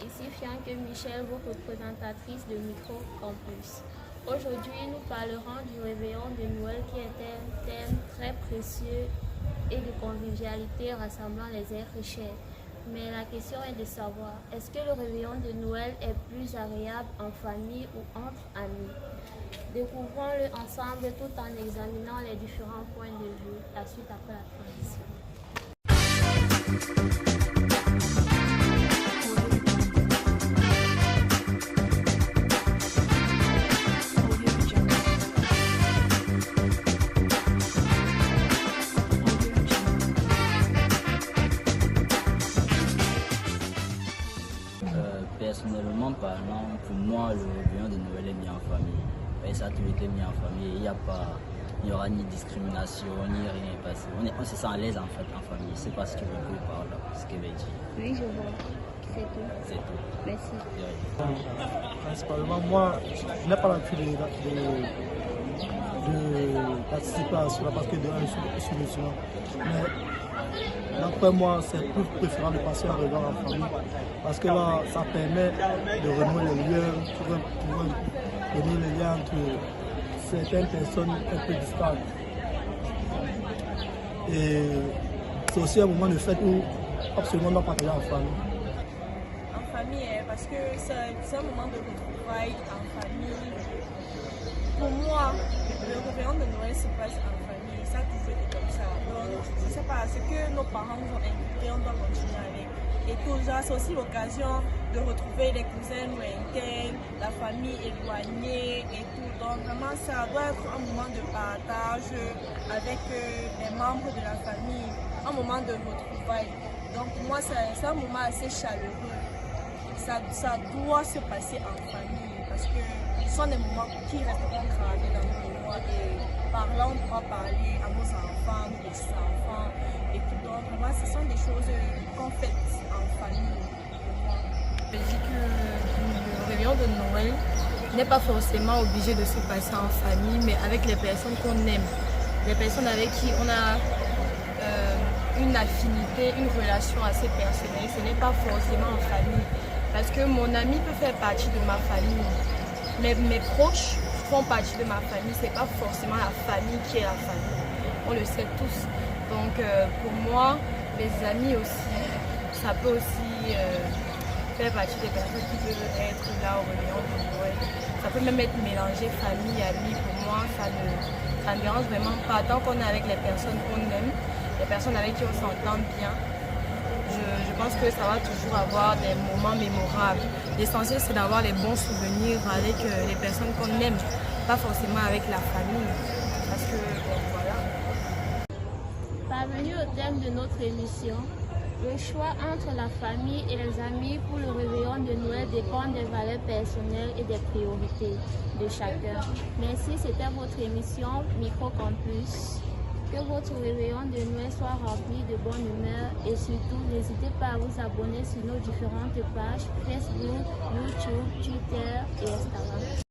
Ici Fianque Michel, vos représentatrices de Micro Campus. Aujourd'hui, nous parlerons du réveillon de Noël qui est un thème très précieux et de convivialité rassemblant les êtres chers. Mais la question est de savoir, est-ce que le réveillon de Noël est plus agréable en famille ou entre amis? Découvrons-le ensemble tout en examinant les différents points de vue. La suite après la transition. Personnellement parlant, pour moi, le réveillon de Noël est mis en famille. Et ça a toujours été mis en famille. Il n'y aura ni discrimination, ni rien passé. On se sent à l'aise en fait en famille. Je ne sais pas si tu veux par là, ce qu'elle veut dire. Oui, je vois. C'est tout. C'est tout. Merci. Principalement, moi, je n'ai pas l'habitude de participer à cela parce que de un sur le soir. Mais d'après moi, c'est plus préférable de passer un réveillon en famille parce que là, ça permet de renouer les liens, renouer les liens entre certaines personnes un peu distantes. Et c'est aussi un moment de fête où absolument on doit partager en famille. En famille, parce que c'est un moment de retrouvailles en famille. Pour moi, le réveillon de Noël se passe en famille, ça a toujours été comme ça. Donc, je ne sais pas, ce que nos parents nous ont inculqué, on doit continuer avec. Et tout ça, c'est aussi l'occasion de retrouver les cousins lointains, la famille éloignée et tout. Donc, vraiment, ça doit être un moment de partage avec les membres de la famille, un moment de retrouvailles. Donc, pour moi, c'est un moment assez chaleureux. Ça doit se passer en famille parce que ce sont des moments qui resteront gravés dans nos mémoires et par là on pourra parler à nos enfants, nos petits-enfants et tout. Donc vraiment ce sont des choses qu'on fait en famille. Je dis que le réveillon de Noël n'est pas forcément obligé de se passer en famille, mais avec les personnes qu'on aime, les personnes avec qui on a une affinité, une relation assez personnelle. Ce n'est pas forcément en famille. Parce que mon ami peut faire partie de ma famille, mais mes proches font partie de ma famille. Ce n'est pas forcément la famille qui est la famille. On le sait tous. Donc pour moi, les amis aussi, ça peut aussi faire partie des personnes qui peuvent être là au réveillon de Noël. Ça peut même être mélangé famille, amis. Pour moi, ça ne dérange vraiment pas. Tant qu'on est avec les personnes qu'on aime, les personnes avec qui on s'entend bien, je pense que ça va toujours avoir des moments mémorables. L'essentiel, c'est d'avoir les bons souvenirs avec les personnes qu'on aime, pas forcément avec la famille. Parce que, bon, voilà. Parvenu au thème de notre émission, le choix entre la famille et les amis pour le réveillon de Noël dépend des valeurs personnelles et des priorités de chacun. Merci, c'était votre émission Micro Campus. Que votre réveillon de Noël soit rempli de bonne humeur et surtout n'hésitez pas à vous abonner sur nos différentes pages Facebook, YouTube, Twitter et Instagram.